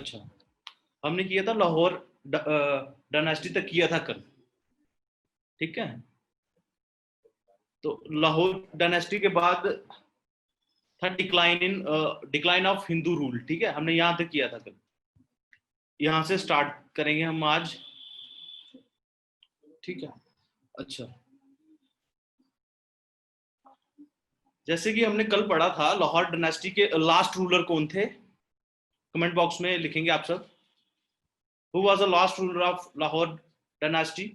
अच्छा, हमने किया था लाहौर डायनेस्टी तक किया था कल, ठीक है। तो लाहौर डायनेस्टी के बाद था डिक्लाइन ऑफ हिंदू रूल, ठीक है, हमने यहां तक किया था कल। यहां से स्टार्ट करेंगे हम आज, ठीक है। अच्छा, जैसे कि हमने कल पढ़ा था, लाहौर डायनेस्टी के लास्ट रूलर कौन थे? कमेंट बॉक्स में लिखेंगे आप सब। Who was the last ruler of Lahore dynasty?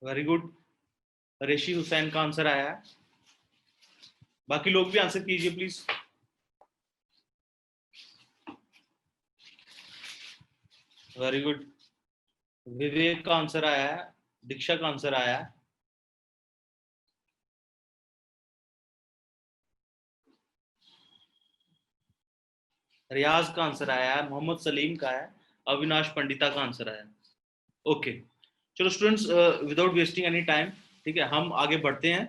Very good, Reshi Hussain का आंसर आया है। बाकी लोग भी आंसर कीजिए प्लीज। वेरी गुड, विवेक का आंसर आया है, दीक्षा का आंसर आया है। रियाज का आंसर आया है, मोहम्मद सलीम का है, अविनाश पंडिता का आंसर आया है। ओके, चलो students, without wasting any time, ठीक है, हम आगे बढ़ते हैं।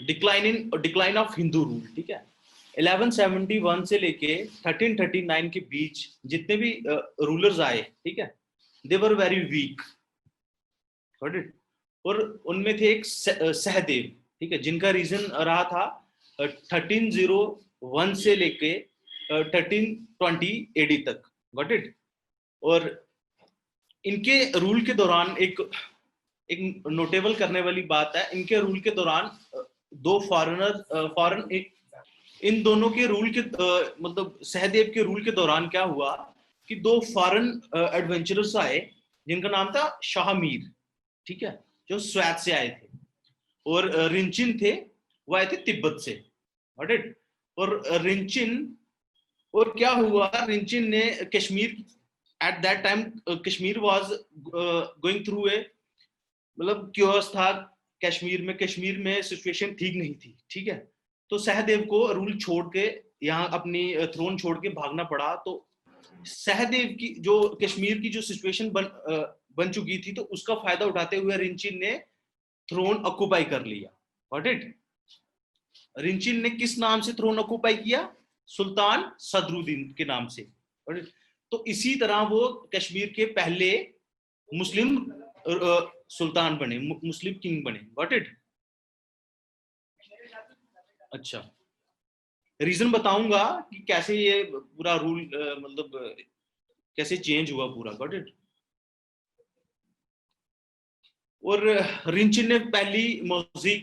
डिक्लाइन ऑफ हिंदू रूल, ठीक है। 1171 से लेके 1339 के बीच जितने भी रूलर्स आए, ठीक है, they were very weak, got it. और उनमें थे एक सहदेव, ठीक है, जिनका रीजन रहा था 1301 से लेके 1320 एडी तक, गॉट इट। और इनके रूल के दौरान एक एक नोटेबल करने वाली बात है, इनके रूल के दौरान दो फॉरेन इन दोनों के रूल के मतलब सहदेव के रूल के दौरान क्या हुआ कि दो फॉरेन एडवेंचरर्स आए, जिनका नाम था शाह मीर, ठीक है, जो स्वैत से आए थे। और रिंचिन थे, वो आए थे तिब्बत से, गॉट इट। और रिंचिन, और क्या हुआ, रिंचिन ने Kashmir, at that time Kashmir was going through a, मतलब क्योस था कश्मीर में सिचुएशन ठीक नहीं थी, ठीक है। तो सहदेव को रूल छोड़ के, यहाँ अपनी थ्रोन छोड़ के भागना पड़ा। तो सहदेव की जो कश्मीर की जो सिचुएशन बन चुकी थी, तो उसका फायदा उठाते हुए रिंचिन ने थ्रोन ऑक्युपाई कर लिया, गॉट इट। रिंचिन ने किस नाम से थ्रोन ऑक्युपाई किया? सुल्तान सदरुद्दीन के नाम से, गॉट इट। तो इसी तरह वो कश्मीर के पहले मुस्लिम सुल्तान बने, मुस्लिम किंग बने, गॉट इट। अच्छा, रीजन बताऊंगा कि कैसे ये पूरा रूल मतलब कैसे चेंज हुआ पूरा, गॉट इट। और रिंचिन ने पहली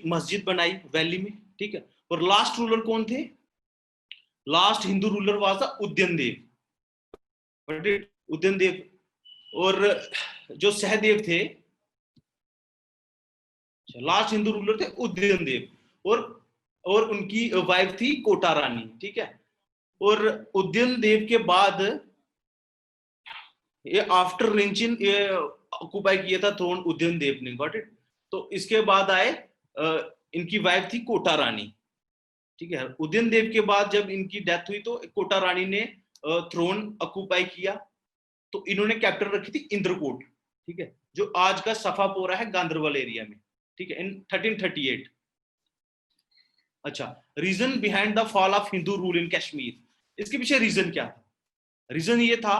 मस्जिद बनाई वैली में, ठीक है। और लास्ट रूलर कौन थे? Last Hindu ruler was the Udayan Dev, got it, Udayan Dev. और जो सहदेव थे, लास्ट हिंदू रूलर थे उदयन देव। और उनकी वाइफ थी कोटा रानी, ठीक है। और उदयन देव के बाद ये आफ्टर रिंचिन ये ऑक्युपाई किया था थ्रोन उदयन देव ने, गॉट इट। तो इसके बाद आए इनकी वाइफ थी कोटा रानी, ठीक है। उदयन देव के बाद जब इनकी डेथ हुई तो कोटा रानी ने थ्रोन ऑक्युपाई किया। तो इन्होंने कैपिटल रखी थी इंद्रकोट, ठीक है, जो आज का सफापोरा है गांधरबल एरिया में, ठीक है, इन 1338। अच्छा, reason behind the fall of Hindu rule in Kashmir, इसके पीछे रीजन क्या था? रीजन ये था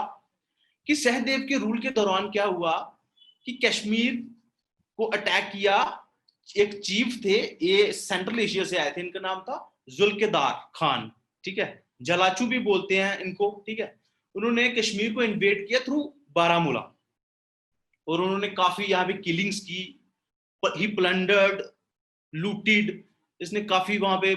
कि सहदेव के रूल के दौरान क्या हुआ कि कश्मीर को अटैक किया एक चीफ थे, ये सेंट्रल एशिया से आए थे, इनका नाम था जुल्केदार खान, ठीक है, जलाचू भी बोलते हैं इनको, ठीक है। उन्होंने कश्मीर को इन्वेड किया थ्रू बारामूला, और उन्होंने काफी यहाँ पे किलिंग्स की, ही प्लंडर्ड, लूटेड, इसने काफी वहां पे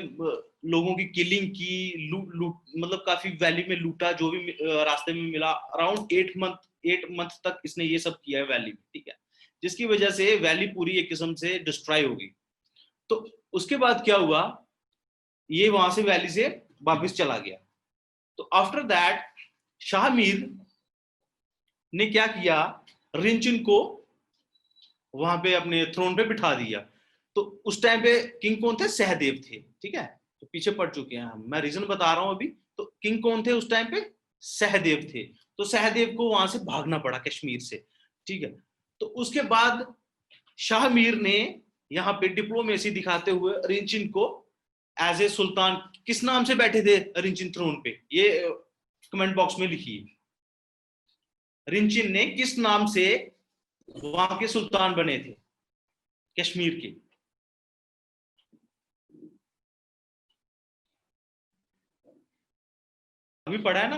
लोगों की किलिंग की, लूट मतलब काफी वैली में लूटा जो भी रास्ते में मिला। अराउंड 8 मंथ तक इसने ये सब किया है वैली में, ठीक है, जिसकी वजह से वैली पूरी एक किस्म से डिस्ट्रॉय होगी। तो उसके बाद क्या हुआ, ये वहां से वैली से वापस चला गया। तो आफ्टर दैट शाह मीर ने क्या किया, रिंचिन को वहां पे अपने थ्रोन पे बिठा दिया। तो उस टाइम पे किंग कौन थे? सहदेव थे, ठीक है। तो पीछे पड़ चुके हैं हम, मैं रीजन बता रहा हूं अभी। तो किंग कौन थे उस टाइम पे? सहदेव थे। तो सहदेव को वहां से भागना पड़ा कश्मीर से। ठीक है। तो उसके बाद शाह मीर ने यहाँ पे डिप्लोमेसी दिखाते हुए रिंचिन को एज ए सुल्तान, किस नाम से बैठे थे रिंचिन थ्रोन पे, ये कमेंट बॉक्स में लिखिए। रिंचिन ने किस नाम से वहां के सुल्तान बने थे कश्मीर के? अभी पढ़ा है ना?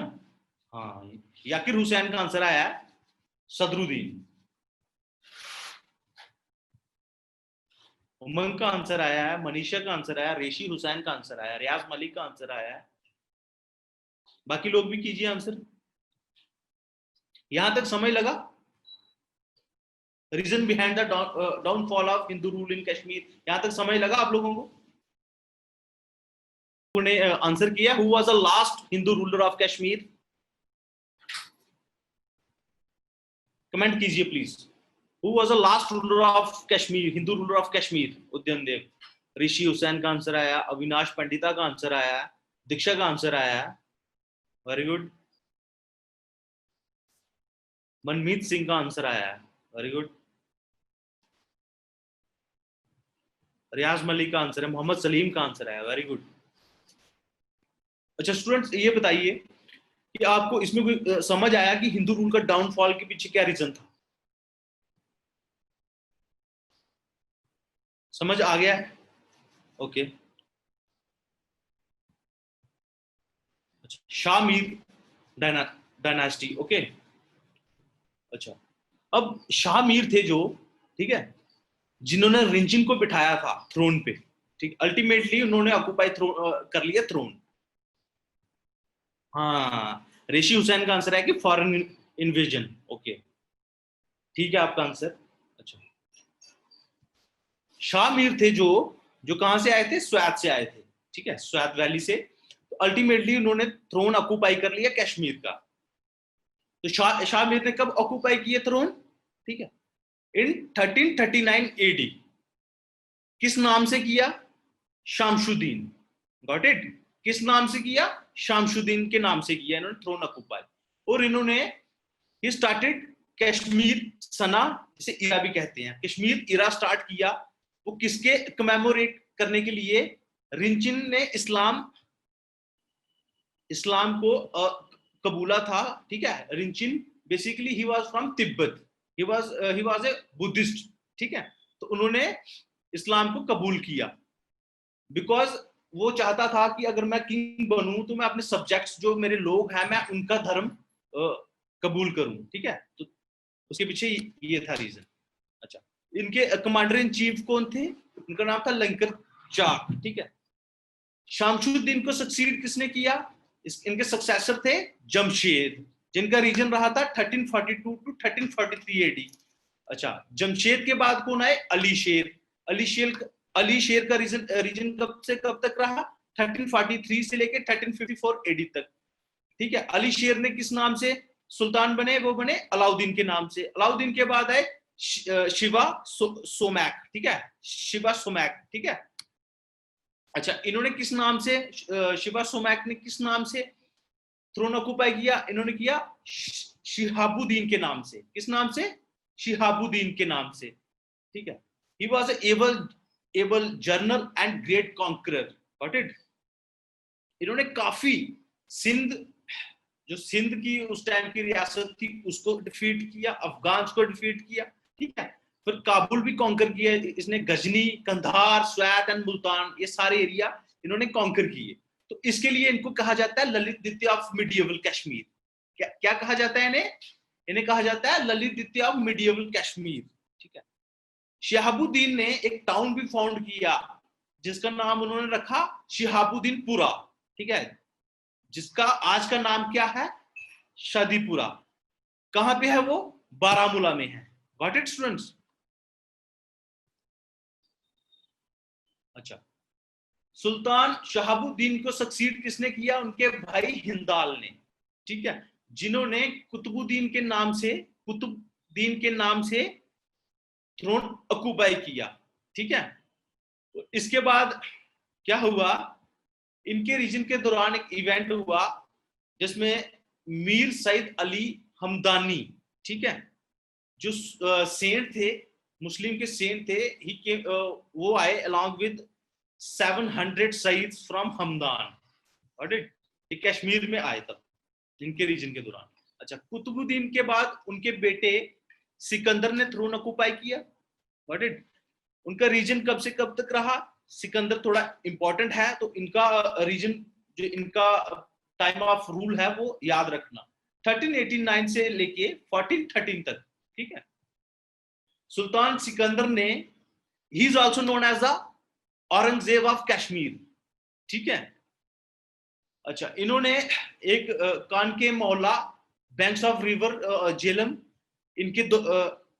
हाँ, याकिर हुसैन का आंसर आया है सदरुद्दीन। उमंग का आंसर आया है, मनीषा का आंसर आया, रेशी हुसैन का आंसर आया, रियाज मलिक का आंसर आया है। बाकी लोग भी कीजिए आंसर। यहां तक समय लगा? Reason behind the downfall of Hindu rule in Kashmir, यहां तक समय लगा आप लोगों को? ने आंसर किया who was the last Hindu ruler of Kashmir? Comment कीजिए please. Who was the last ruler of Kashmir, Hindu ruler of Kashmir? Udyam Dev. ऋषि हुसैन का आंसर आया, अविनाश पंडिता का आंसर आया, दीक्षा का आंसर आया, वेरी गुड। मनमीत सिंह का आंसर आया है, वेरी गुड। रियाज मलिक का आंसर है, मोहम्मद सलीम का आंसर आया, वेरी गुड। अच्छा स्टूडेंट्स, ये बताइए कि आपको इसमें कोई समझ आया कि हिंदू रूल का डाउनफॉल के पीछे क्या रीजन था? समझ आ गया है? ओके। अच्छा, शाह मीर डायनास्टी, ओके। अच्छा, अब शाह मीर थे जो, ठीक है, जिन्होंने रिंचिन को बिठाया था थ्रोन पे, ठीक, अल्टीमेटली उन्होंने ऑक्युपाई कर लिया थ्रोन। हाँ, ऋषि हुसैन का आंसर है कि फॉरेन इन्वेजन, ओके, ठीक है आपका आंसर। अच्छा, शाह मीर थे जो जो कहां से आए थे? स्वैत से आए थे, ठीक है, स्वैत वैली से। तो अल्टीमेटली उन्होंने थ्रोन ऑक्युपाई कर लिया कश्मीर का। तो शाह मीर ने कब ऑक्युपाई किया थ्रोन? ठीक है, इन 1339 एडी। किस नाम से किया? शामशुद्दीन, गॉट इट? किस नाम से किया? शामशुद्दीन के नाम से किया इन्होंने थ्रोन ऑक्युपाई। और इन्होंने ही स्टार्टेड कश्मीर सना, जिसे इरा भी कहते हैं, कश्मीर इरा स्टार्ट किया। वो किसके कमेमोरेट करने के लिए? रिंचिन ने इस्लाम को कबूला था, ठीक है। Rinchin basically he was from Tibet, he was a Buddhist, ठीक है। तो उन्होंने इस्लाम को कबूल किया बिकॉज वो चाहता था कि अगर मैं किंग बनूं तो मैं अपने सब्जेक्ट्स, जो मेरे लोग हैं, मैं उनका धर्म कबूल करूं, ठीक है। तो उसके पीछे ये था रीजन। अच्छा, इनके कमांडर इन चीफ कौन थे? उनका नाम था लंकर चाक, ठीक है। शामशुद्दीन को सक्सीड किसने किया? इनके सक्सेसर थे जमशेद, जिनका रीजन रहा था 1342 टू 1343 एडी। अच्छा, जमशेद के बाद कौन आए? अली शेर। अली शेर का रीजन कब से कब तक रहा? 1343 से लेकर 1354 एडी तक, ठीक है। अली शेर ने किस नाम से सुल्तान बने? वो बने अलाउद्दीन के नाम से। अलाउद्दीन के बाद आए शिवा सोमैक, ठीक है, शिवा सोमैक, ठीक है। अच्छा, इन्होंने किस नाम से, शिवा सोमैक ने किस नाम से थ्रोन ऑक्युपाई किया? इन्होंने किया शिहाबुद्दीन के नाम से। किस नाम से? शिहाबुद्दीन के नाम से, ठीक है। He was able journal and great conqueror, got it? इन्होंने काफी सिंध, जो सिंध की उस टाइम की रियासत थी, उसको डिफीट किया, अफगान को डिफीट किया, ठीक है। फिर काबुल भी कॉन्कर किया इसने, गजनी, कंधार, स्वैत एंड मुल्तान, ये सारे एरिया इन्होंने कॉन्कर किए। तो इसके लिए इनको कहा जाता है ललित द्वितीय ऑफ मिडिएवल कश्मीर। क्या क्या कहा जाता है इन्हें? इन्हें कहा जाता है ललित द्वितीय ऑफ मिडिएवल कश्मीर, ठीक है। शिहाबुद्दीन ने एक टाउन भी फाउंड किया जिसका नाम उन्होंने रखा शिहाबुद्दीनपुरा, ठीक है, जिसका आज का नाम क्या है? शादीपुरा। कहां पे है वो? बारामूला में है, गॉट इट स्टूडेंट्स? अच्छा, सुल्तान शहाबुद्दीन को सक्सीड किसने किया? उनके भाई हिंदाल ने, ठीक है, जिन्होंने कुतुबुद्दीन के नाम से थ्रोन ऑक्युपाई किया, ठीक है। तो इसके बाद क्या हुआ? इनके रीजन के दौरान एक इवेंट हुआ जिसमें मीर सईद अली हमदानी, ठीक है, जो सेंट थे, मुस्लिम के सेंट थे, ही के वो आए अलॉन्ग विद 700 शहीद फ्रॉम हमदान, गॉट इट, ये कश्मीर में आए तब इनके रीजन के दौरान। अच्छा, कुतुबुद्दीन के बाद उनके बेटे सिकंदर ने थ्रोन ऑक्युपाई किया, गॉट इट। उनका रीजन कब से कब तक रहा, सिकंदर थोड़ा इंपॉर्टेंट है, तो इनका रीजन जो इनका टाइम ऑफ रूल है वो याद रखना, 1389 से लेके 1413 तक, ठीक है। सुल्तान सिकंदर ने, he is also known as the Aurangzeb of Kashmir, ठीक है। अच्छा, इन्होंने एक कानके मौला, बैंक्स ऑफ रिवर झेलम इनके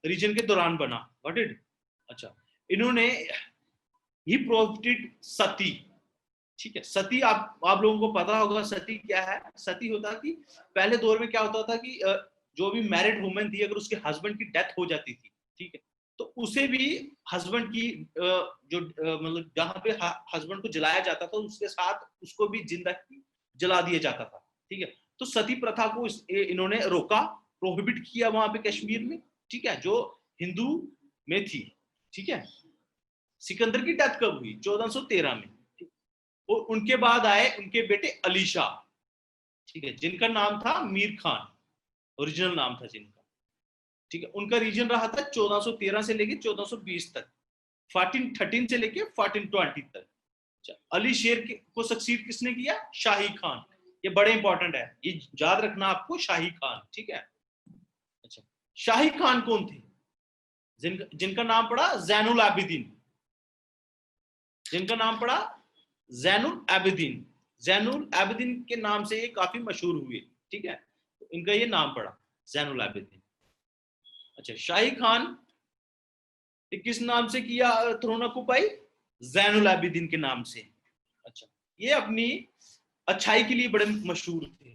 रीजन के दौरान बना, गॉट इट। अच्छा, इन्होंने ही प्रोफिटेड सती, ठीक है। सती आप लोगों को पता होगा सती क्या है। सती होता कि पहले दौर में क्या होता था कि जो भी मैरिड वुमेन थी, अगर उसके हस्बैंड की डेथ हो जाती थी, ठीक है, तो उसे भी हस्बैंड की जो मतलब जहां पे हस्बैंड को जलाया जाता था, उसके साथ उसको भी जिंदा जला दिया जाता था, ठीक है। तो सती प्रथा को इन्होंने रोका, प्रोहिबिट किया वहां पे कश्मीर में, ठीक है, जो हिंदू में थी, ठीक है। सिकंदर की डेथ कब हुई, 1413 में। और उनके बाद आए उनके बेटे अली शाह, ठीक है, जिनका नाम था मीर खान, ओरिजिनल नाम था जिनका, ठीक है। उनका रीजन रहा था 1413 से लेके 1420 तक, 1413 से लेके 1420 तक। अली शेर को सक्सीड किसने किया, शाही खान। ये बड़े इंपॉर्टेंट है, ये याद रखना आपको, शाही खान, ठीक है। अच्छा, शाही खान कौन थे, जिनका नाम पड़ा जैनुल आबिदीन, जिनका नाम पड़ा जैनुल आबिदीन। जैनुल आबिदीन के नाम से ये काफी मशहूर हुए, ठीक है, तो इनका ये नाम पड़ा जैनुल आबिदीन। अच्छा, शाही खान किस नाम से किया थ्रोन ऑक्युपाई, जैनुल आबिदीन के नाम से। अच्छा, ये अपनी अच्छाई के लिए बड़े मशहूर थे,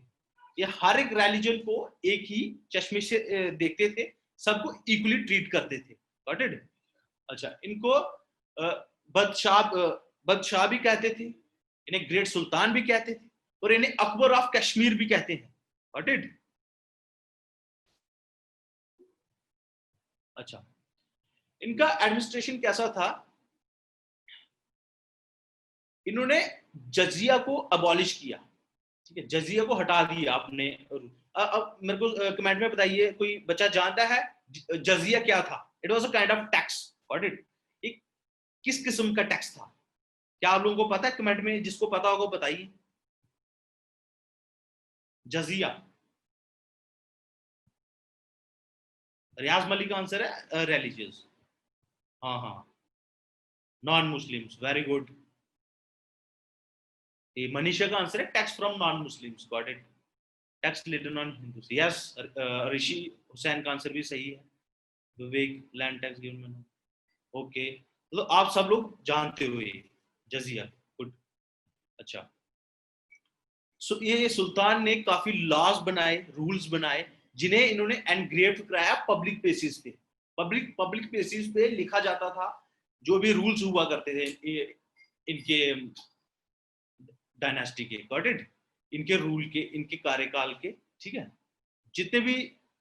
ये हर एक रिलीजन को एक ही चश्मे से देखते थे, सबको इक्वली ट्रीट करते थे, गॉट इट। अच्छा, इनको बदशाह भी कहते थे, इन्हें ग्रेट सुल्तान भी कहते थे, और इन्हें अकबर ऑफ कश्मीर भी कहते हैं, गॉट इट। अच्छा, इनका एडमिनिस्ट्रेशन कैसा था, इन्होंने जजिया को अबॉलिश किया, ठीक है, जजिया को हटा दिया अपने। अब मेरे को कमेंट में बताइए, कोई बच्चा जानता है जजिया क्या था। It was a kind of tax, got it. एक किस किस्म का टैक्स था, क्या आप लोगों को पता है, कमेंट में जिसको पता होगा बताइए। जजिया, रियाज मलिक का आंसर है रिलीजियस, हाँ हाँ, नॉन मुस्लिम्स, वेरी गुड। ये मनीषा का आंसर है tax from non Muslims, got it, tax levied on Hindus, yes. Rishi Hussain का आंसर भी सही है, विवेक, लैंड टैक्स गिवन मैंने, ओके। तो आप सब लोग जानते हो ये जजिया, गुड। अच्छा, ये सुल्तान ने काफी लॉज बनाए, रूल्स बनाए, जिन्हें इन्होंने एनग्रेव कराया पब्लिक बेसिस पे। पब्लिक बेसिस पे लिखा जाता था जो भी रूल्स हुआ करते थे इनके डायनेस्टी के, गॉट इट, इनके रूल के, इनके कार्यकाल के, ठीक है। जितने भी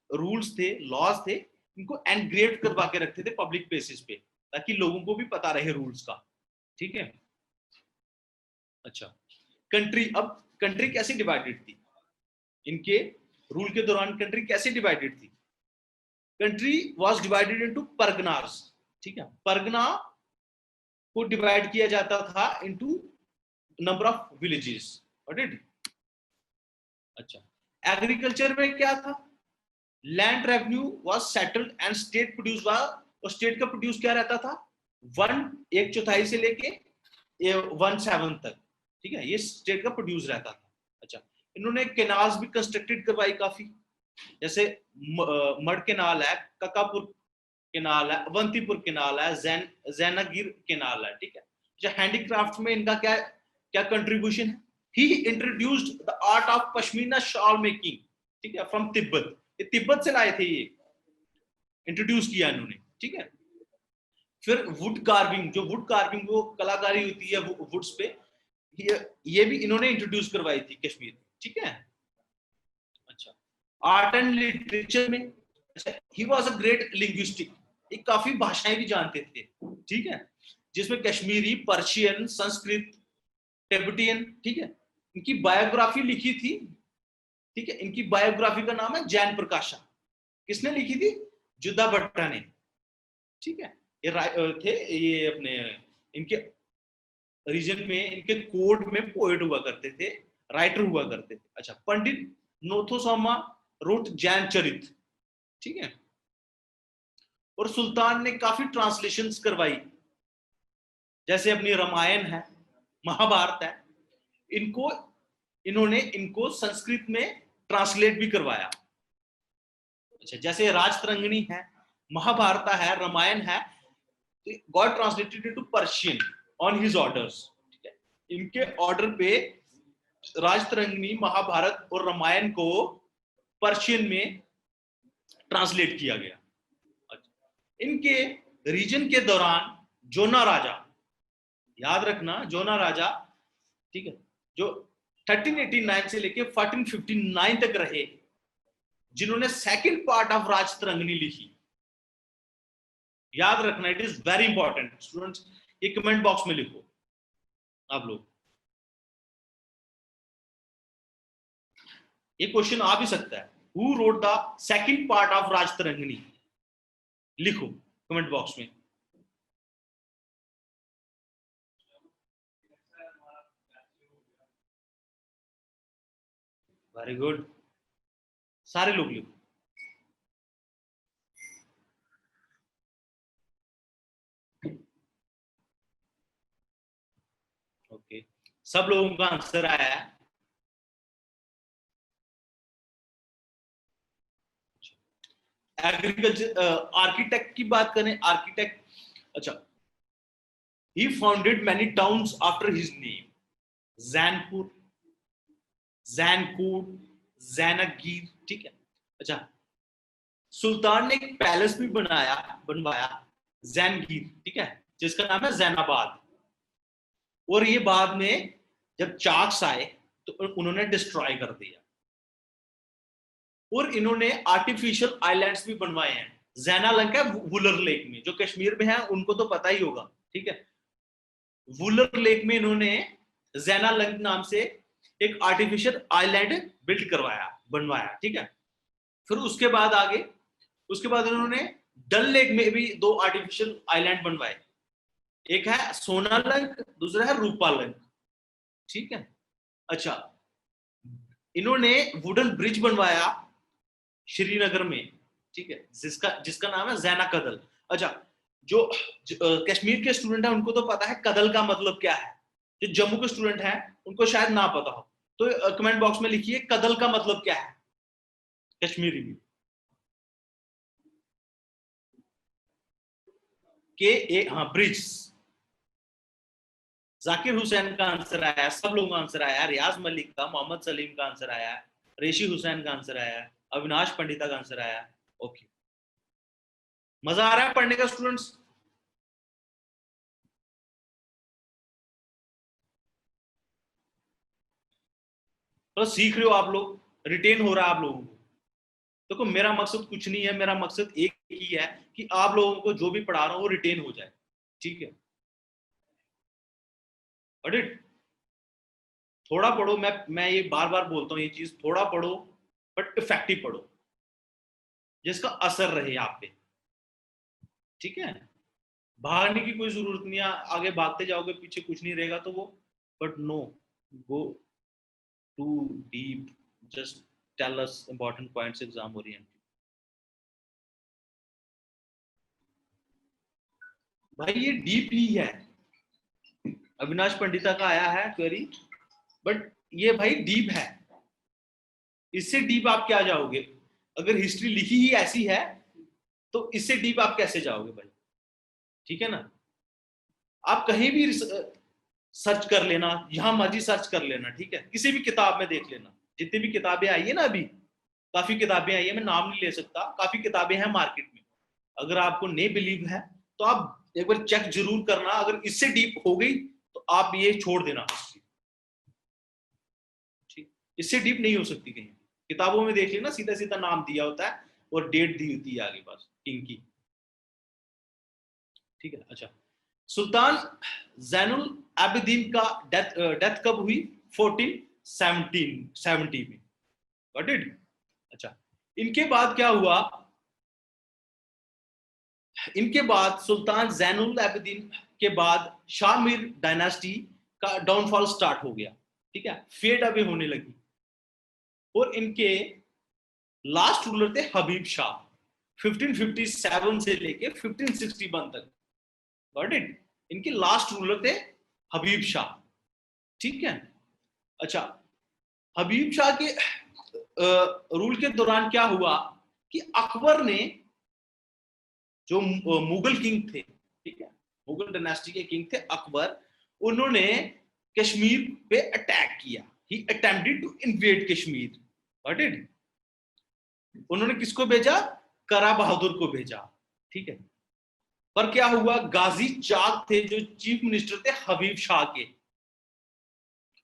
रूल्स थे, लॉज थे, इनको एनग्रेव करवा के रखते थे पब्लिक बेसिस पे, ताकि लोगों को भी पता रहे रूल्स का, ठीक है। अच्छा, कंट्री, अब कंट्री कैसे डिवाइडेड थी, इनके रूल के दौरान कंट्री कैसे डिवाइडेड थी, country was divided into Parganas, ठीक है। परगना को डिवाइड किया जाता था into number of villages, got it. अच्छा, एग्रीकल्चर में क्या था, land revenue was settled and state produce was, और स्टेट का प्रोड्यूस क्या रहता था, 1/4 से लेके 1/7 तक, ठीक है, ये स्टेट का प्रोड्यूस रहता था। अच्छा, इन्होंने केनाल्स भी कंस्ट्रक्टेड करवाई काफी, जैसे मड केनाल है, ककापुर केनाल है, अवंतीपुर केनाल है, जैनागिर केनाल है, ठीक है। अच्छा, हैंडीक्राफ्ट में इनका क्या क्या कंट्रीब्यूशन है, he introduced the art of pashmina shawl making, ठीक है, फ्रॉम तिब्बत, ये तिब्बत से लाए थे, ये इंट्रोड्यूस किया इन्होंने, ठीक है। फिर वुड कार्विंग, जो वुड कार्विंग वो कलाकारी होती है वुड्स पे, ये भी इन्होंने इंट्रोड्यूस करवाई थी कश्मीर, ठीक है। अच्छा, आर्ट एंड लिटरेचर में अच्छा, he was a great linguistic, ये काफी भाषाएं भी जानते थे, ठीक है, जिसमें कश्मीरी, पर्शियन, संस्कृत, टिबेटियन, ठीक है। इनकी बायोग्राफी लिखी थी, ठीक है, इनकी बायोग्राफी का नाम है जैन प्रकाशा। किसने लिखी थी? जुद्धा भट्टा ने, ठीक है। ये थे ये अपने इनके रीजन में, इनके कोड में पोएट हुआ करते थे, राइटर हुआ करते थे। अच्छा, पंडित नोथोसामा रोट जैन चरित, ठीक है। और सुल्तान ने काफी ट्रांसलेशंस करवाई, जैसे अपनी रामायण है, महाभारत है, इनको इन्होंने इनको संस्कृत में ट्रांसलेट भी करवाया। अच्छा, जैसे राजतरंगिणी है, महाभारत है, रामायण है, God translated into Persian on his orders, ठीक है। इनके ऑर्डर पे राजतरंगिणी, महाभारत और रामायण को पर्शियन में ट्रांसलेट किया गया। इनके रीजन के दौरान जोना राजा, याद रखना जोना राजा, ठीक है, जो 1389 से लेके 1459 तक रहे, जिन्होंने सेकंड पार्ट ऑफ राजतरंगिणी लिखी। याद रखना, it is very important students, ये कमेंट बॉक्स में लिखो आप लोग, ये क्वेश्चन आ भी सकता है, who wrote the second part of Rajatarangini, लिखो कमेंट बॉक्स में। वेरी गुड, सारे लोग लिखो। ओके, सब लोगों का आंसर आया है। एग्रीकल्चर, आर्किटेक्ट की बात करें, आर्किटेक्ट, अच्छा, he founded many towns after his name, Jainpur, जैनकोट, जैनागीर, ठीक है। अच्छा, सुल्तान ने एक पैलेस भी बनवाया जैनगीर, ठीक है, जिसका नाम है जैनाबाद। और ये बाद में जब चाक्स आए तो उन्होंने डिस्ट्रॉय कर दिया। और इन्होंने आर्टिफिशियल आइलैंड्स भी बनवाए हैं। जैनालंका वुलर लेक में, जो कश्मीर में है उनको तो पता ही होगा, ठीक है। वुलर लेक में इन्होंने जैनालंक नाम से एक आर्टिफिशियल आइलैंड बिल्ड करवाया, बनवाया, ठीक है। फिर उसके बाद आगे, उसके बाद इन्होंने डल लेक में भी 2 आर्टिफिशियल आइलैंड बनवाए, एक है सोनालंक, दूसरा है रूपालंक, ठीक है। अच्छा, इन्होंने वुडन ब्रिज बनवाया श्रीनगर में, ठीक है, जिसका जिसका नाम है जैना कदल। अच्छा, जो कश्मीर के स्टूडेंट है उनको तो पता है कदल का मतलब क्या है, जो जम्मू के स्टूडेंट हैं उनको शायद ना पता हो, तो कमेंट बॉक्स में लिखिए कदल का मतलब क्या है कश्मीरी में। के ए, हाँ, ब्रिज। जाकिर हुसैन का आंसर आया, सब लोगों का आंसर आया, रियाज मलिक का, मोहम्मद सलीम का आंसर आया, रेशी हुसैन का आंसर आया, अविनाश पंडिता का आंसर आया। ओके, मजा आ रहा है पढ़ने का स्टूडेंट्स? तो सीख रहे हो आप लोग, रिटेन हो रहा है आप लोगों को। देखो, मेरा मकसद कुछ नहीं है, मेरा मकसद एक ही है कि आप लोगों को जो भी पढ़ा रहा हूं वो रिटेन हो जाए, ठीक है। ऑडिट, थोड़ा पढ़ो, मैं ये बार बार बोलता हूँ ये चीज, थोड़ा पढ़ो बट इफेक्टिव पढ़ो, जिसका असर रहे आप पे, ठीक है। भागने की कोई जरूरत नहीं है, आगे भागते जाओगे पीछे कुछ नहीं रहेगा तो वो, but no, go too deep, just tell us important points exam oriented. भाई ये डीप ही है, अविनाश पंडिता का आया है क्वेरी, बट ये भाई डीप है, इससे डीप आप क्या जाओगे? अगर हिस्ट्री लिखी ही ऐसी है तो इससे डीप आप कैसे जाओगे भाई, ठीक है ना। आप कहीं भी सर्च कर लेना, जहां मर्जी सर्च कर लेना, ठीक है, किसी भी किताब में देख लेना, जितनी भी किताबें आई है ना, अभी काफी किताबें आई है, मैं नाम नहीं ले सकता, काफी किताबें हैं मार्केट में। अगर आपको नहीं बिलीव है तो आप एक बार चेक जरूर करना, अगर इससे डीप हो गई तो आप ये छोड़ देना, ठीक, इससे डीप नहीं हो सकती कहीं। किताबों में देख लेना, सीधा सीधा नाम दिया होता है, और डेट दी होती है आगे पास किंग की, ठीक है। अच्छा, सुल्तान जैनुल आबिदीन का डेथ कब हुई? 1470 में, गॉट इट। अच्छा, इनके बाद क्या हुआ? इनके बाद सुल्तान जैनुल आबिदीन के बाद शाह मीर डायनास्टी का डाउनफॉल स्टार्ट हो गया, ठीक है, फेड अवे होने लगी। और इनके लास्ट रूलर थे हबीब शाह, 1557 से लेके 1561 तक, गॉट इट। इनके लास्ट रूलर थे हबीब शाह, ठीक है। अच्छा, हबीब शाह के रूल के दौरान क्या हुआ कि अकबर ने, जो मुगल किंग थे, ठीक है, मुगल डायनेस्टी के किंग थे अकबर, उन्होंने कश्मीर पे अटैक किया। He attempted to invade Kashmir, got it. उन्होंने किसको भेजा? करा बहादुर को भेजा, ठीक है। पर क्या हुआ? गाजी चाक थे जो चीफ मिनिस्टर थे हबीब शाह के,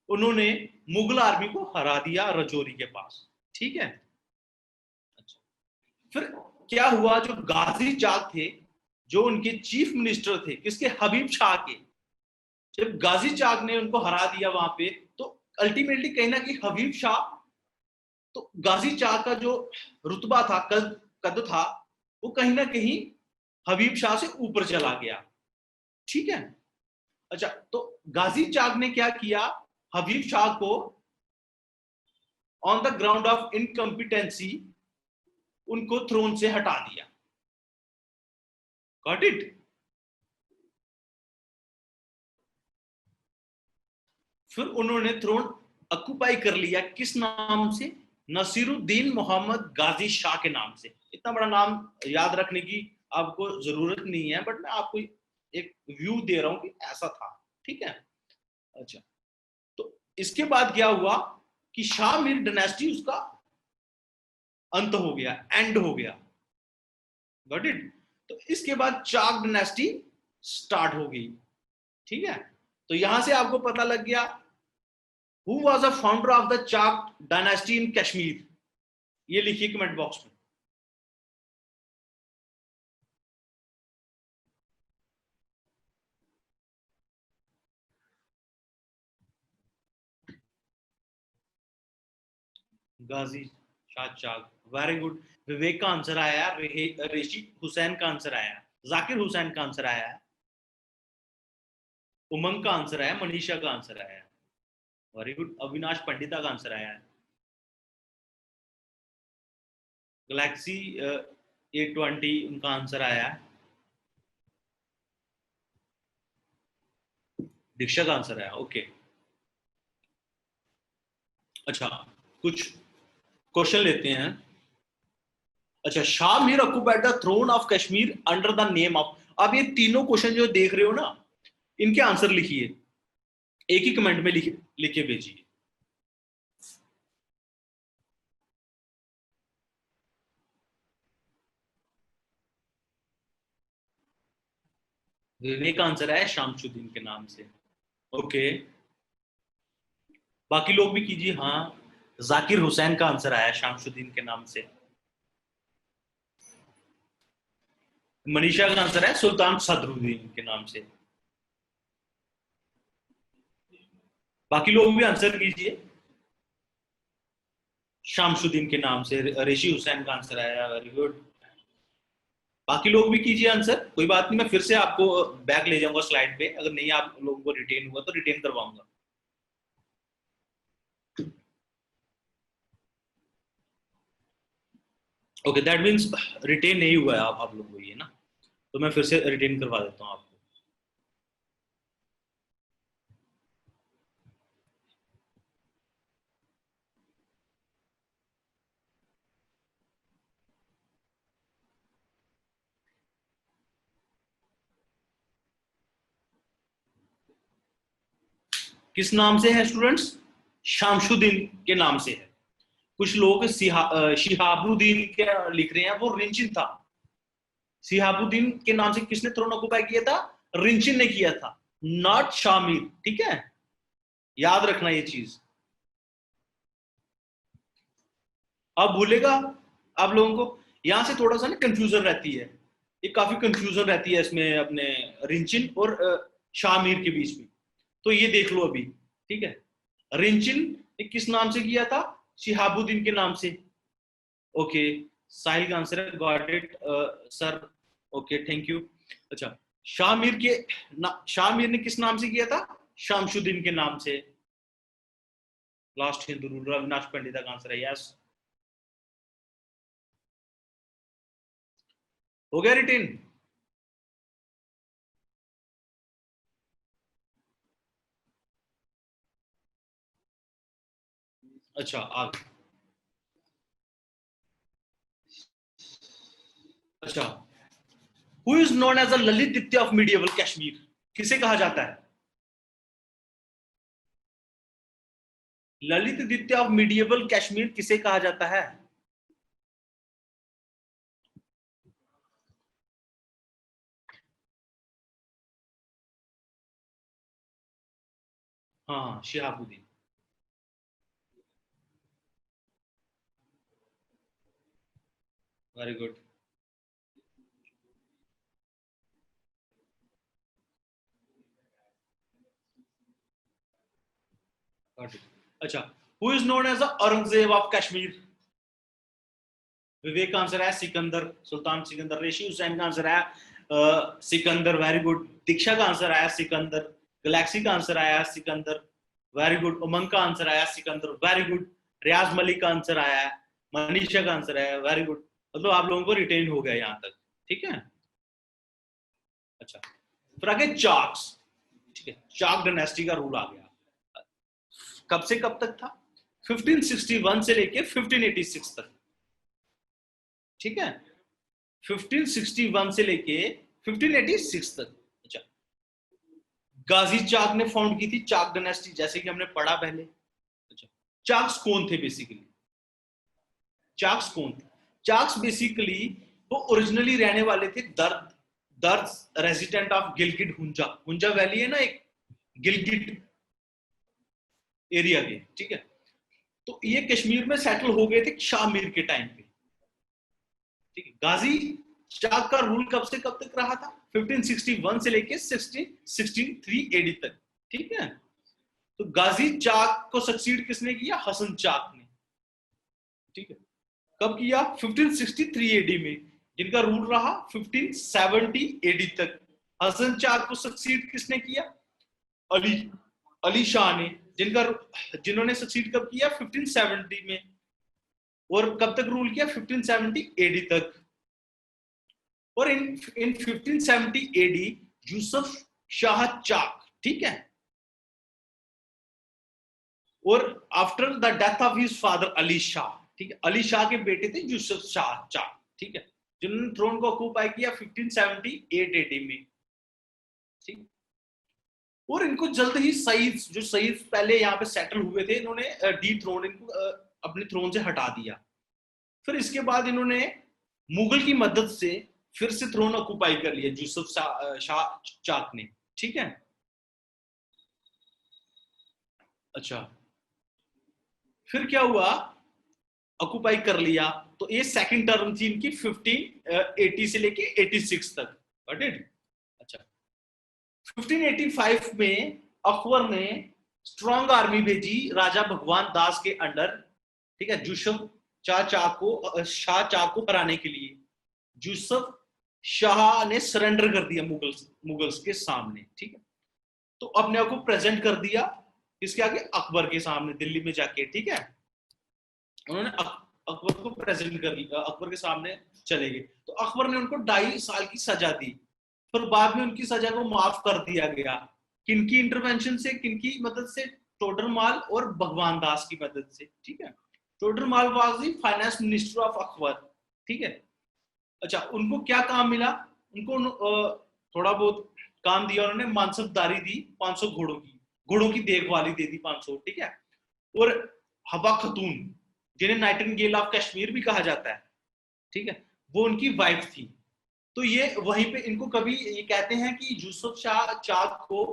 उन्होंने मुगल आर्मी को हरा दिया रजौरी के पास, ठीक है। अच्छा, फिर क्या हुआ? जो गाजी चाक थे, जो उनके चीफ मिनिस्टर थे, किसके? हबीब शाह के, जब गाजी चाक ने उनको हरा दिया वहां पे, तो अल्टीमेटली कहीं ना कहीं हबीब शाह, तो गाजी चाक का जो रुतबा था, कद था, वो कहीं ना कहीं हबीब शाह से ऊपर चला गया, ठीक है। अच्छा, तो गाजी चाक ने क्या किया? हबीब शाह को on the ground of incompetency उनको थ्रोन से हटा दिया, गॉट इट। फिर उन्होंने थ्रोन ऑक्युपाई कर लिया, किस नाम से? नसीरुद्दीन मोहम्मद गाजी शाह के नाम से। इतना बड़ा नाम याद रखने की आपको जरूरत नहीं है, बट मैं आपको एक व्यू दे रहा हूं कि ऐसा था, ठीक है। अच्छा, तो इसके बाद क्या हुआ कि शाह मीर डायनेस्टी उसका अंत हो गया, एंड हो गया, गॉट इट। तो इसके बाद चाक डायनेस्टी स्टार्ट हो गई, ठीक है। तो यहां से आपको पता लग गया who was the founder of the Chak dynasty in Kashmir. ये लिखिए कमेंट बॉक्स में। Ghazi Shah Chak, very good. विवेक का आंसर आया, ऋषि हुसैन का आंसर आया, जाकिर हुसैन का आंसर आया, उमंग का आंसर आया, मनीषा का आंसर आया, वेरी गुड। अविनाश पंडिता का आंसर आया है। गैलेक्सी A20 उनका आंसर आया है। दीक्षा का आंसर आया, ओके। अच्छा, कुछ क्वेश्चन लेते हैं। अच्छा, Shah Mir occupied the throne of Kashmir under the name of. अब ये तीनों क्वेश्चन जो देख रहे हो ना, इनके आंसर लिखिए, एक ही कमेंट में लिखे भेजिए। विवेक का आंसर है शामसुद्दीन के नाम से, ओके। बाकी लोग भी कीजिए। हाँ, जाकिर हुसैन का आंसर आया शामसुद्दीन के नाम से। मनीषा का आंसर है सुल्तान सदरुद्दीन के नाम से। बाकी लोग भी आंसर कीजिए शामसुद्दीन के नाम से। ऋषि हुसैन का आंसर आया, वेरी गुड। बाकी लोग भी कीजिए आंसर, कोई बात नहीं, मैं फिर से आपको बैक ले जाऊंगा स्लाइड पे, अगर नहीं आप लोगों को रिटेन हुआ तो रिटेन करवाऊंगा। ओके, दैट मीन्स रिटेन नहीं हुआ है आप लोगों को ये ना, तो मैं फिर से रिटेन करवा देता हूँ आपको। किस नाम से है स्टूडेंट्स? शामसुद्दीन के नाम से है। कुछ लोग शिहाबुद्दीन के लिख रहे हैं, वो रिंचिन था। शिहाबुद्दीन के नाम से किसने थ्रोन ऑक्युपाई किया था? रिंचिन ने किया था, नॉट शामिर, ठीक है। याद रखना ये चीज। अब भूलेगा आप लोगों को। यहाँ से थोड़ा सा ना कंफ्यूजन रहती है, ये काफी कंफ्यूजन रहती है इसमें अपने रिंचिन और शाह मीर के बीच में। तो ये देख लो अभी, ठीक है। रिंचिन ने किस नाम से किया था? शिहाबुद्दीन के नाम से। ओके, साहिल का आंसर है, got it sir, okay thank you. अच्छा, शाह मीर ने किस नाम से किया था? शामशुद्दीन के नाम से। लास्ट हिंदू रूलर अविनाश पंडिता का आंसर है यस। हो गया रिटिन? अच्छा आगे। अच्छा, who is known as a Lalit द्वितीय ऑफ मीडिएवल कश्मीर? किसे कहा जाता है? ललित द्वितीय ऑफ मीडिएवल कश्मीर किसे कहा जाता है? हाँ, शिहाबुद्दीन। Very good. अच्छा, who is known as Aurangzeb of Kashmir? Vivek का आंसर है सिकंदर, सुल्तान सिकंदर। ऋषि हुसैन का आंसर है सिकंदर, वेरी गुड। दीक्षा का आंसर आया सिकंदर। गैलेक्सी का आंसर आया सिकंदर, वेरी गुड। उमंग का आंसर आया सिकंदर, वेरी गुड। रियाज मलिक का आंसर आया है, मनीषा का आंसर है, वेरी गुड। मतलब आप लोगों को रिटेन हो गया यहाँ तक, ठीक है। अच्छा, फिर आगे चाक्स, ठीक है। चाक डायनेस्टी का रूल आ गया। कब से कब तक था? 1561 से लेके 1586 तक, ठीक है। 1561 से लेके 1586 तक। अच्छा, गाजी चाक ने फाउंड की थी चाक डायनेस्टी, जैसे कि हमने पढ़ा पहले। अच्छा, चाक्स कौन थे बेसिकली? चाक्स कौन थे? चाक्स बेसिकली वो ओरिजिनली रहने वाले थे दर्द दर्द resident of Gilgit Hunza. Hunza valley है ना एक, गिलगिट एरिया के, ठीक है। तो ये कश्मीर में सेटल हो गए थे शाह मीर के टाइम पे, ठीक है। गाजी चाक का रूल कब से कब तक रहा था? 1561 से लेके 1663 एडी तक, ठीक है। तो गाजी चाक को सक्सीड किसने किया? हसन चाक ने, ठीक है। कब किया? 1563 एडी में। जिनका रूल रहा 1570 एडी तक। हसन चाक को सक्सीड किसने किया? अली अली शाह ने। जिन्होंने सक्सीड कब किया? 1570 में। और कब तक रूल किया? 1570 एडी तक। और इन 1570 एडी यूसुफ शाह चाक, ठीक है। और after the death of his father Ali Shah, ठीक है। अली शाह के बेटे थे यूसुफ शाह चाक, ठीक है, जिन्होंने थ्रोन को ऑक्यूपाई किया 1578 एडी में, ठीक। और इनको जल्द ही सईद, जो सईद पहले यहाँ पे सेटल हुए थे, इन्होंने डी थ्रोन, इनको अपने थ्रोन से हटा दिया। फिर इसके बाद इन्होंने मुगल की मदद से फिर से थ्रोन ऑक्यूपाई कर लिया यूसुफ शाह चाक ने, ठीक है। अच्छा, फिर क्या हुआ? ऑक्यूपाई कर लिया, तो ये सेकंड टर्म थी इनकी 1580 से लेके 86 तक, गॉट इट। अच्छा, 1585 में अकबर ने स्ट्रॉन्ग आर्मी भेजी राजा भगवान दास के अंडर, ठीक है, यूसुफ शाह चाक को हराने के लिए। यूसुफ शाह ने सरेंडर कर दिया मुगल्स के सामने, ठीक है। तो अपने आप को प्रेजेंट कर दिया किसके आगे? अकबर के सामने, दिल्ली में जाके, ठीक है। उन्होंने अकबर को प्रेजेंट कर दिया, अकबर के सामने चले गए। तो अकबर ने उनको 2.5 साल की सजा दी। फिर बाद में उनकी सजा को माफ कर दिया गया। किनकी इंटरवेंशन से, किनकी मदद से? टोडर माल और भगवान दास की मदद से, ठीक है। Tudor mall was the finance minister of Akbar, ठीक है। अच्छा, उनको क्या काम मिला? उनको थोड़ा बहुत काम दिया उन्होंने, मानसबदारी दी 500 घोड़ों की देखभाली दे दी 500, ठीक है। और हवा खतून, जिन्हें नाइटिंगेल ऑफ कश्मीर भी कहा जाता है, ठीक है, वो उनकी वाइफ थी। तो ये वहीं पे इनको कभी ये कहते हैं कि यूसुफ शाह चाक को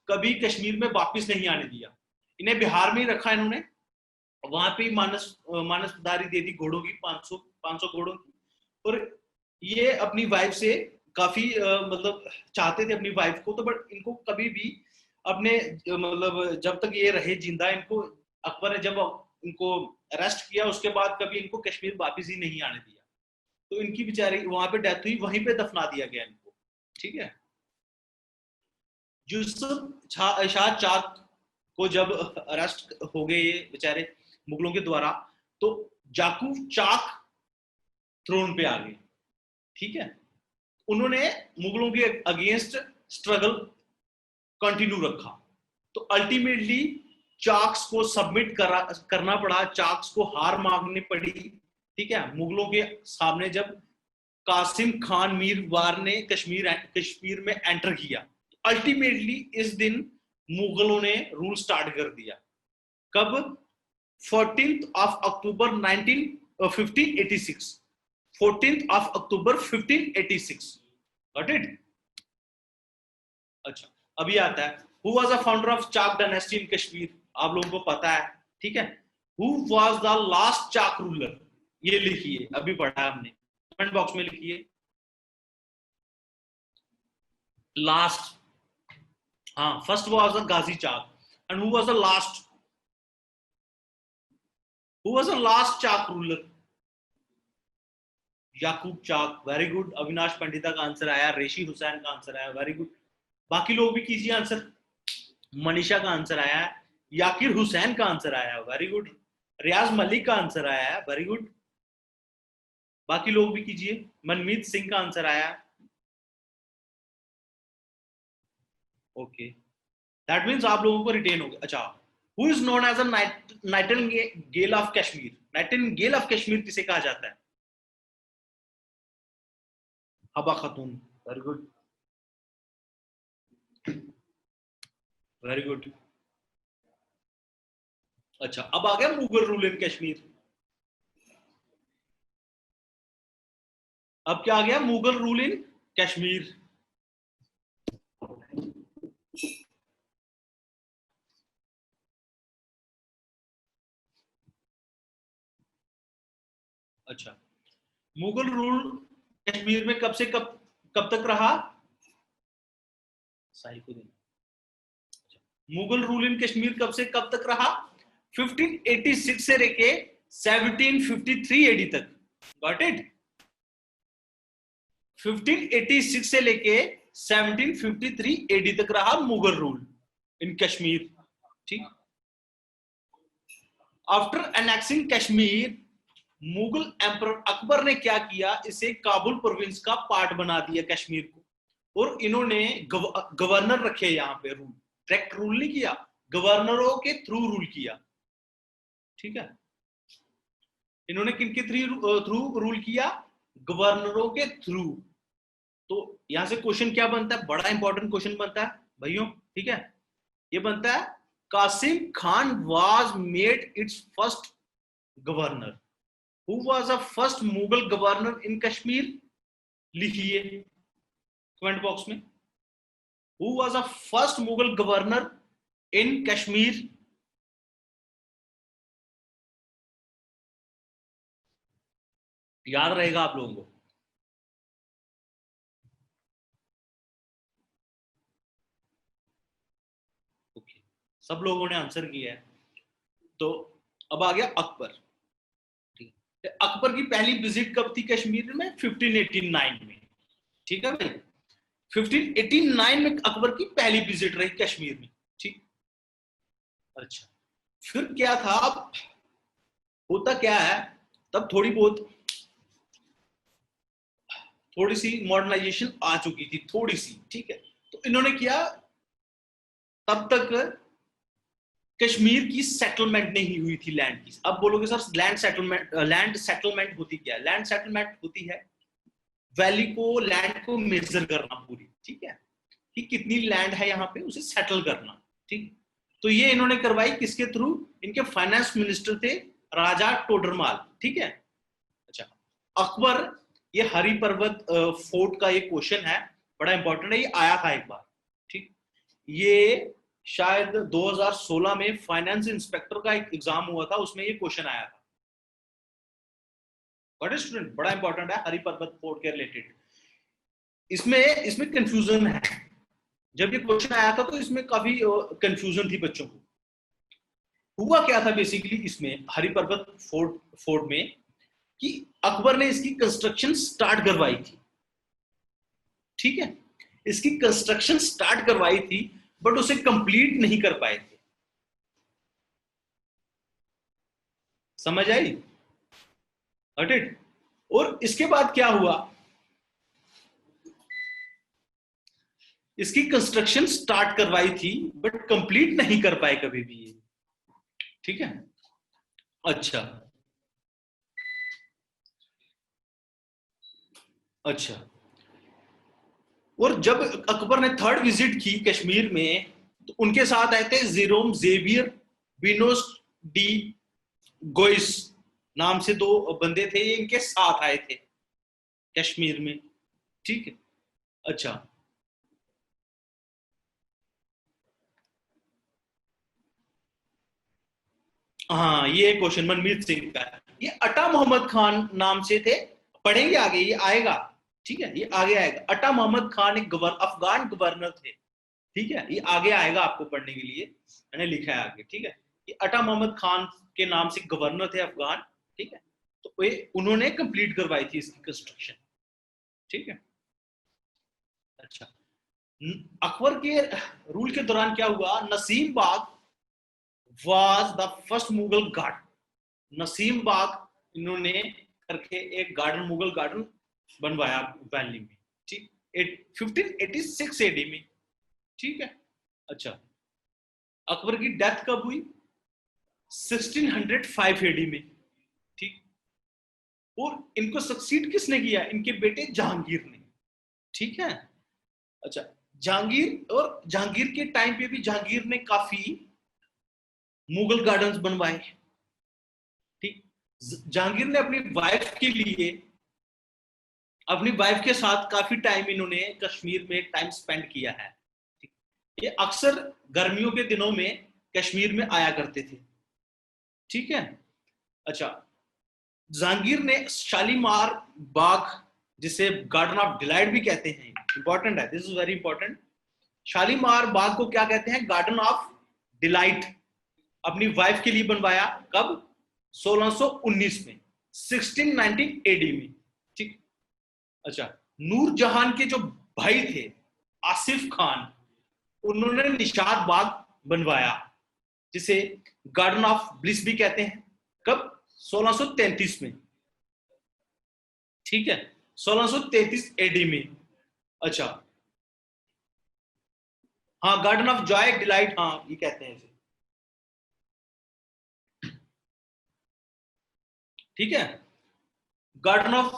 कभी कश्मीर में वापस नहीं आने दिया, इन्हें बिहार में ही रखा इन्होंने। वहां पे मानसदारी दे दी घोड़ों की, 500 घोड़ों की। और ये अपनी वाइफ से काफी मतलब चाहते थे अपनी वाइफ को, तो बट इनको कभी भी अपने मतलब जब तक ये रहे जिंदा, इनको अकबर ने जब इनको अरेस्ट किया उसके बाद कभी इनको कश्मीर वापस ही नहीं आने दिया। तो इनकी बेचारी वहां पे डेथ हुई, वहीं पे दफना दिया गया इनको। ठीक है। यूसुफ शाह चाक को जब अरेस्ट हो गए ये बेचारे मुगलों के द्वारा, तो याकूब चाक थ्रोन पे आ गए। ठीक है। उन्होंने मुगलों के अगेंस्ट स्ट्रगल कंटिन्यू रखा। तो अल्टीमेटली चाक्स को सबमिट करना पड़ा, चाक्स को हार मांगनी पड़ी। ठीक है। मुगलों के सामने जब कासिम खान मीर वार ने कश्मीर में एंटर किया, अल्टीमेटली इस दिन मुगलों ने रूल स्टार्ट कर दिया। कब? 14th of October 1586। 14th of October 1586। Got it? अच्छा, अभी आता है who was the founder of Chak dynasty in Kashmir. आप लोगों को पता है। ठीक है। Who was the last Chak ruler, ये लिखिए, अभी पढ़ा हमने, कमेंट बॉक्स में लिखिए लास्ट। हाँ, first was the Ghazi Chak and who was the last, who was the last Chak ruler? Yakub Chak. Very good. Avinash Pandita का आंसर आया, रेशी हुसैन का आंसर आया, वेरी गुड। बाकी लोग भी कीजिए आंसर। मनीषा का आंसर आया है, याकिर हुसैन का आंसर आया है, वेरी गुड। रियाज मलिक का आंसर आया है, वेरी गुड। बाकी लोग भी कीजिए। मनमीत सिंह का आंसर आया है। ओके, दैट मीन्स आप लोगों को रिटेन हो गया। अच्छा, who is known as a nightingale of Kashmir. Nightingale of Kashmir किसे कहा जाता है? Haba Khatoon. Very good, very good. अच्छा, अब आ गया मुगल रूल इन कश्मीर। अब क्या आ गया? Mughal rule in Kashmir. अच्छा, मुगल रूल कश्मीर में कब से कब तक रहा? साहिल को देना। मुगल रूल इन कश्मीर कब से कब तक रहा? 1586 से लेके 1753 एडी तक। Got it? 1586 से लेके 1753 एडी तक रहा मुगल रूल इन कश्मीर। ठीक। After annexing Kashmir, Mughal emperor Akbar ने क्या किया? इसे काबुल प्रोविंस का पार्ट बना दिया कश्मीर को, और इन्होंने गवर्नर रखे यहाँ पे। रूल डायरेक्ट रूल नहीं किया, गवर्नरों के थ्रू रूल किया। ठीक है। इन्होंने किनके थ्रू रूल किया? गवर्नरों के थ्रू। तो यहां से क्वेश्चन क्या बनता है? बड़ा इंपॉर्टेंट क्वेश्चन बनता है भाइयों। ठीक है। ये बनता है Qasim Khan was made its first governor. Who was the first Mughal governor in Kashmir? लिखिए कमेंट बॉक्स में, who was the first Mughal governor in Kashmir? याद रहेगा आप लोगों को। ओके, सब लोगों ने आंसर किया है। तो अब आ गया अकबर। ठीक है। अकबर की पहली विजिट कब थी कश्मीर में? 1589 में। ठीक है भाई, 1589 में अकबर की पहली विजिट रही कश्मीर में। ठीक। अच्छा, फिर क्या था? होता क्या है, तब थोड़ी सी मॉडर्नाइजेशन आ चुकी थी, थोड़ी सी। ठीक है। तो इन्होंने किया, तब तक कश्मीर की सेटलमेंट नहीं हुई थी लैंड की। अब बोलोगे सर लैंड सेटलमेंट होती क्या है? लैंड सेटलमेंट होती है वैली को, लैंड को मेजर करना पूरी। ठीक है, कि कितनी लैंड है यहाँ पे, उसे सेटल करना। ठीक। तो ये इन्होंने करवाई किसके थ्रू? इनके फाइनेंस मिनिस्टर थे राजा टोडरमाल। ठीक है। अच्छा, अकबर, ये हरि पर्वत फोर्ट का ये क्वेश्चन है, बड़ा इंपॉर्टेंट है, ये आया था एक बार। ठीक। ये शायद 2016 में फाइनेंस इंस्पेक्टर का एक एग्जाम हुआ था, उसमें ये क्वेश्चन आया था। व्हाट इज स्टूडेंट, बड़ा इंपॉर्टेंट है हरि पर्वत फोर्ट के रिलेटेड। इसमें कंफ्यूजन है, जब ये क्वेश्चन आया था तो इसमें काफी कंफ्यूजन थी बच्चों को। हुआ क्या था बेसिकली इसमें हरि पर्वत फोर्ट में कि अकबर ने इसकी कंस्ट्रक्शन स्टार्ट करवाई थी, ठीक है, इसकी कंस्ट्रक्शन स्टार्ट करवाई थी बट उसे कंप्लीट नहीं कर पाए थे। समझ आई? Got it? और इसके बाद क्या हुआ, इसकी कंस्ट्रक्शन स्टार्ट करवाई थी बट कंप्लीट नहीं कर पाए कभी भी ये, ठीक है। अच्छा अच्छा, और जब अकबर ने थर्ड विजिट की कश्मीर में तो उनके साथ आए थे जेरोम जेवियर बिनोस डी गोइस नाम से दो बंदे थे, ये इनके साथ आए थे कश्मीर में, ठीक है। अच्छा, हाँ ये क्वेश्चन मनमीत सिंह का है। ये अटा मोहम्मद खान नाम से थे, पढ़ेंगे आगे, ये आएगा, ठीक है, ये आगे आएगा। अटा मोहम्मद खान एक अफगान गवर्नर थे, ठीक है, ये आगे आएगा आपको पढ़ने के लिए, मैंने लिखा है आगे, ठीक है। ये अटा मोहम्मद खान के नाम से गवर्नर थे अफगान, ठीक है। तो ये उन्होंने कंप्लीट करवाई थी इसकी कंस्ट्रक्शन, ठीक है। अच्छा, अकबर के रूल के दौरान क्या हुआ, Nasim Bagh was the first Mughal garden. Nasim Bagh इन्होंने करके एक गार्डन, मुगल गार्डन बनवाया वैली में, ठीक, 1586 एडी में, ठीक है। अच्छा, अकबर की डेथ कब हुई, 1605 एडी में, ठीक। और इनको सक्सीड किसने किया, इनके बेटे जहांगीर ने, ठीक है। अच्छा, जहांगीर के टाइम पे भी जहांगीर ने काफी मुगल गार्डन्स बनवाए, ठीक। जहांगीर ने अपनी वाइफ के साथ काफी टाइम इन्होंने कश्मीर में टाइम स्पेंड किया है, ठीक। ये अक्सर गर्मियों के दिनों में कश्मीर में आया करते थे, ठीक है। अच्छा, जहांगीर ने शालीमार बाग, जिसे गार्डन ऑफ डिलाइट भी कहते हैं, इंपॉर्टेंट है, this is very important. Shalimar Bagh को क्या कहते हैं, गार्डन ऑफ डिलाइट, अपनी वाइफ के लिए बनवाया, कब, 1619 में, 1619 एडी में, ठीक। अच्छा, नूरजहां के जो भाई थे आसिफ खान, उन्होंने निशाद बाग बनवाया, जिसे गार्डन ऑफ ब्लिस भी कहते हैं, कब, 1633 में, ठीक है, 1633 एडी में। अच्छा, हाँ, गार्डन ऑफ जॉय डिलाइट, हाँ ये कहते हैं इसे, ठीक है। गार्डन ऑफ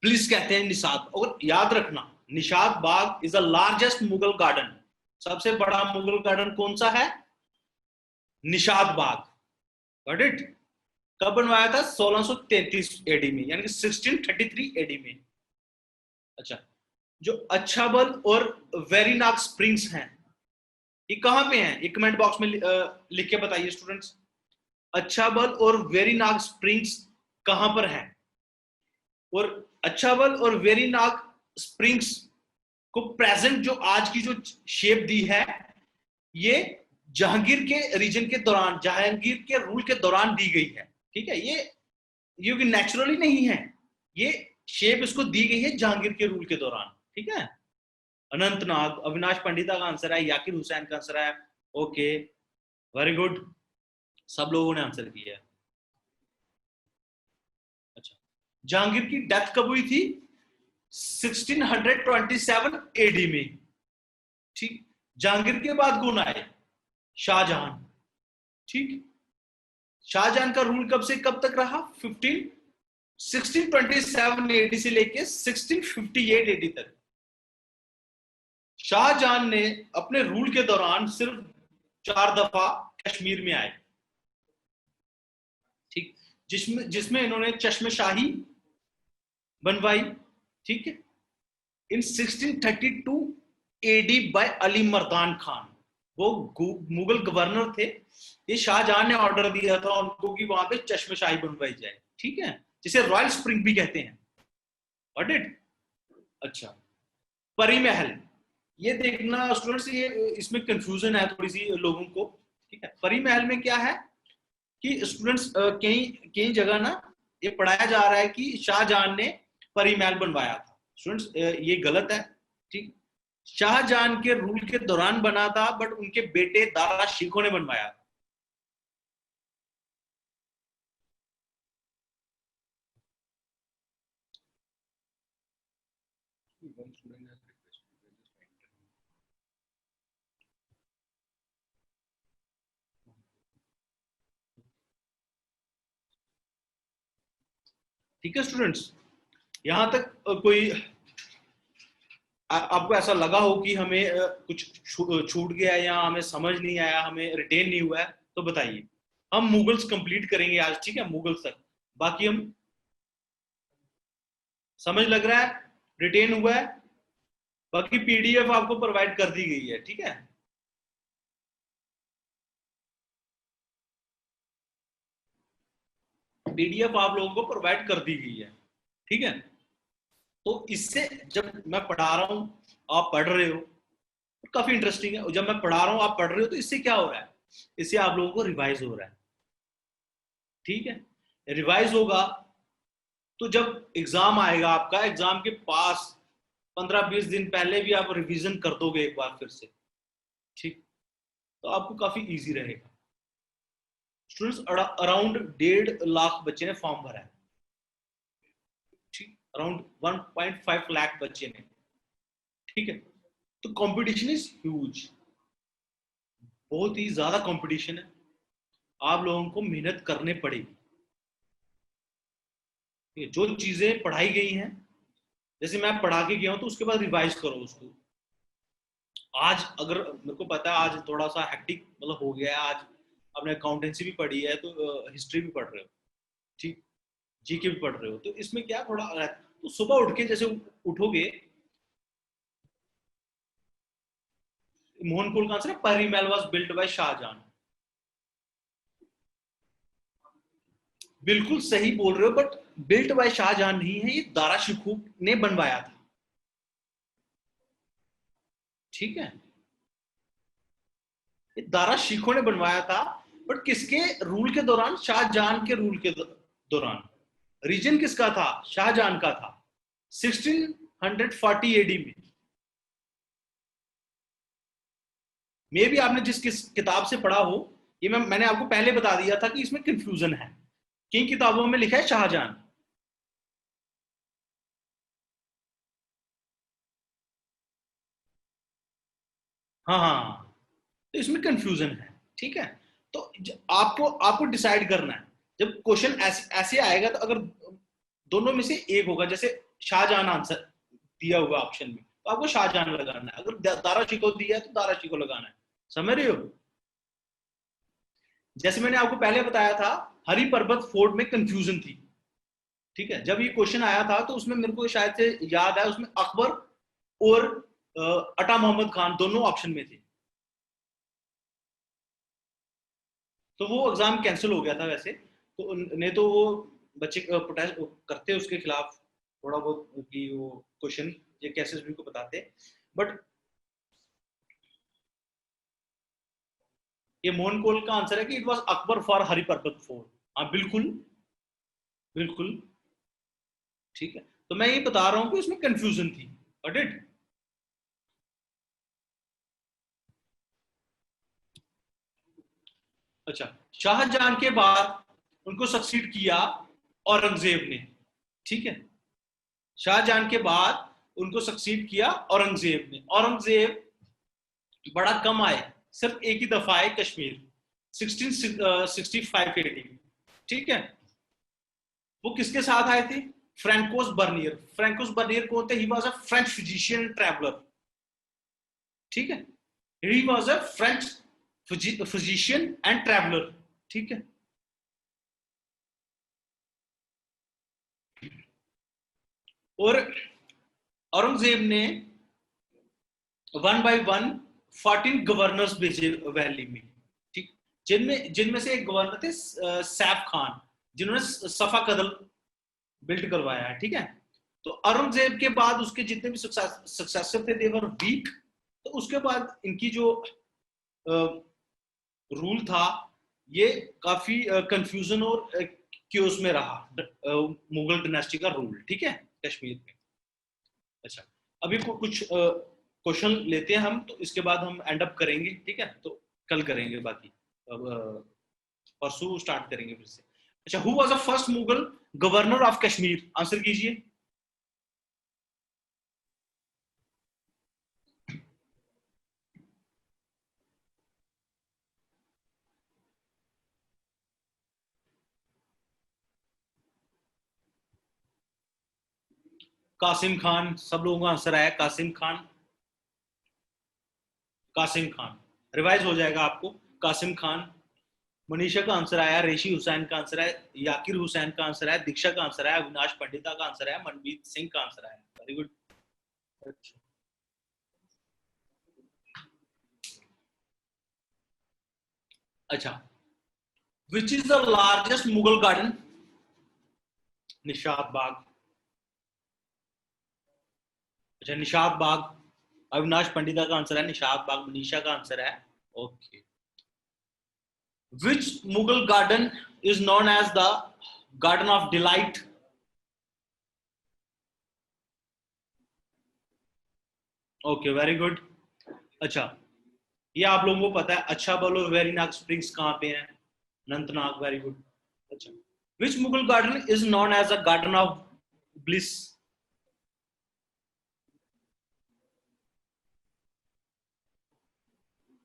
ब्लिस कहते हैं निशाद, और याद रखना Nishad Bagh is the largest Mughal garden, सबसे बड़ा मुगल गार्डन कौन सा है, निशाद बाग, गॉट इट। कब बनवाया था, 1633 एडी में, यानी कि 1633 एडी में। अच्छा, जो अच्छाबल और वेरीनाग स्प्रिंग्स हैं, ये कहां पे हैं, ये कमेंट बॉक्स में लिख के बताइए स्टूडेंट्स, अच्छाबल और वेरीनाग स्प्रिंग्स कहां पर हैं। और अच्छाबल और वेरीनाग स्प्रिंग्स को प्रेजेंट जो आज की जो शेप दी है, ये जहांगीर के रीजन के दौरान, जहांगीर के रूल के दौरान दी गई है, ठीक है। ये नेचुरली नहीं है, ये शेप इसको दी गई है जहांगीर के रूल के दौरान, ठीक है। अनंतनाग, अविनाश पंडिता का आंसर है, याकिर हुसैन का आंसर है, ओके, वेरी गुड, सब लोगों ने आंसर किया है। अच्छा, जहांगीर की डेथ कब हुई थी, 1627 एडी में, ठीक। जहांगीर के बाद कौन आए, शाहजहां, ठीक। शाहजहां का रूल कब से कब तक रहा, 1627 एडी से लेके 1658 एडी तक। शाहजहां ने अपने रूल के दौरान सिर्फ 4 दफा कश्मीर में आए, ठीक, जिसमें इन्होंने चश्मशाही बनवाई, ठीक है, इन 1632 एडी बाय अली मर्दान खान, वो मुगल गवर्नर थे, ये शाहजहां ने ऑर्डर दिया था उनको कि वहां पे चश्मशाही बनवाई जाए, ठीक है, जिसे रॉयल स्प्रिंग भी कहते हैं। Got it? अच्छा, परी महल, ये देखना स्टूडेंट्स, ये इसमें कंफ्यूजन है थोड़ी सी लोगों को। ठीक है, परी महल में क्या है कि स्टूडेंट्स कई कई जगह ना ये पढ़ाया जा रहा है कि शाहजहां ने परी महल बनवाया था। स्टूडेंट्स ये गलत है। ठीक, शाहजहां के रूल के दौरान बना था, बट उनके बेटे दारा शिकोह ने बनवाया था। ठीक है स्टूडेंट्स, यहां तक कोई आपको ऐसा लगा हो कि हमें कुछ छूट गया या हमें समझ नहीं आया, हमें रिटेन नहीं हुआ है, तो बताइए। हम मुगल्स कंप्लीट करेंगे आज, ठीक है, मुगल्स तक। बाकी हम, समझ लग रहा है, रिटेन हुआ है? बाकी पीडीएफ आपको प्रोवाइड कर दी गई है, ठीक है। पीडीएफ आप लोगों को प्रोवाइड कर दी गई है, ठीक है। तो इससे जब मैं पढ़ा रहा हूं, आप पढ़ रहे हो, तो काफी इंटरेस्टिंग है। जब मैं पढ़ा रहा हूं, आप पढ़ रहे हो, तो इससे क्या हो रहा है? इससे आप लोगों को रिवाइज हो रहा है, ठीक है। रिवाइज होगा तो जब एग्जाम आएगा आपका, एग्जाम के पास 15-20 दिन पहले भी आप रिवीजन कर दोगे एक बार फिर से, ठीक, तो आपको काफी इजी रहेगा। स्टूडेंट्स, अराउंड 1.5 लाख बच्चे ने फॉर्म भरा है, ठीक, अराउंड 1.5 लाख बच्चे ने, ठीक है। तो कंपटीशन इज ह्यूज, बहुत ही ज्यादा कंपटीशन है। आप लोगों को मेहनत करने पड़ेगी। जो चीजें पढ़ाई गई हैं, जैसे मैं पढ़ा के गया हूं, तो उसके बाद रिवाइज करो उसको। आज अगर मेरे को पता है आज थोड़ा सा हेक्टिक मतलब हो गया है, आज आपने अकाउंटेंसी भी पढ़ी है, तो हिस्ट्री भी पढ़ रहे हो, ठीक, जीके भी पढ़ रहे हो, तो इसमें क्या थोड़ा, तो सुबह उठ के जैसे उठोगे, मोहनपुर का आंसर है, परी महल वाज बिल्ट बाय शाहजहां। बिल्कुल सही बोल रहे हो, बट बिल्ट बाय शाहजहां नहीं है, ये दारा शिकोह ने बनवाया था, ठीक है। ये दारा शिकोह ने बनवाया था, बट किसके रूल के दौरान? शाहजहां के रूल के दौरान। रीजन किसका था? शाहजहां का था, 1640 एडी में। मे भी आपने जिस किताब से पढ़ा हो, ये मैंने आपको पहले बता दिया था कि इसमें कंफ्यूजन है। किन किताबों में लिखा है शाहजहां? हाँ हाँ हाँ, तो इसमें कंफ्यूजन है, ठीक है। तो आपको आपको डिसाइड करना है। जब क्वेश्चन ऐसे आएगा, तो अगर दोनों में से एक होगा, जैसे शाहजहां आंसर दिया हुआ ऑप्शन में, तो आपको शाहजहां लगाना है। अगर दारा शिकोह दिया है, तो दारा शिकोह लगाना है। समझ रहे हो? जैसे मैंने आपको पहले बताया था, हरि पर्वत फोर्ट में कंफ्यूजन थी, ठीक है। जब ये क्वेश्चन आया था, तो उसमें मेरे को शायद से याद है, उसमें अकबर और अटा मोहम्मद खान दोनों ऑप्शन में थे। तो वो एग्जाम कैंसिल हो गया था वैसे, तो नहीं तो वो बच्चे प्रोटेस्ट करते उसके खिलाफ थोड़ा बहुत, कि वो क्वेश्चन ये कैसे भी को बताते। बट ये मोहन कोल का आंसर है कि it was Akbar for Hari Parbat fort. हाँ बिल्कुल, बिल्कुल, ठीक है। तो मैं ये बता रहा हूं कि उसमें कंफ्यूजन थी। Got it? अच्छा, शाहजहां के बाद उनको सक्सीड किया औरंगजेब ने, ठीक है। शाहजहां के बाद उनको सक्सीड किया औरंगजेब ने। औरंगजेब बड़ा कम आए, सिर्फ एक ही दफा आए कश्मीर, 1665 एडी, ठीक है। वो किसके साथ आए थे? फ्रैंकोस बर्नियर। फ्रैंकोस बर्नियर कौन थे? He was a French physician traveller, ठीक है। He was a French physician and traveller, ठीक है। और औरंगजेब ने 1 by 1 14 गवर्नर्स भेजे वैली में, ठीक। जिनमें जिनमें से एक गवर्नर थे सैफ खान, जिन्होंने सफा कदल बिल्ड करवाया है, ठीक है। तो औरंगजेब के बाद उसके जितने भी सक्सेसर थे देवर वीक। तो उसके बाद इनकी जो रूल था ये काफी कंफ्यूजन और क्योस में रहा, मुगल डायनेस्टी का रूल, ठीक है, कश्मीर में। अच्छा, अभी कुछ क्वेश्चन लेते हैं हम, तो इसके बाद हम एंड अप करेंगे, ठीक है। तो कल करेंगे बाकी, अब परसों स्टार्ट करेंगे फिर से। अच्छा, who was the first Mughal governor of Kashmir? Answer कीजिए। कासिम खान, सब लोगों का आंसर आया कासिम खान। कासिम खान रिवाइज हो जाएगा आपको, कासिम खान। मनीषा का आंसर आया, ऋषि हुसैन का आंसर है, याकिर हुसैन का आंसर है, दीक्षा का आंसर है, अविनाश पंडिता का आंसर है, मनमीत सिंह का आंसर है। Very good. अच्छा, अच्छा, which is the largest Mughal garden? Nishat Bagh. अच्छा, निशात बाग, अविनाश पंडिता का आंसर है निशात बाग, मनीषा का आंसर है। Okay. Which Mughal garden is known as the garden of delight? Okay, very good. अच्छा, ये आप लोगों को पता है। अच्छा बोलो, वेरीनाग स्प्रिंग्स कहाँ पे है? Anantnag, very good. अच्छा, which Mughal garden is known as a garden of bliss?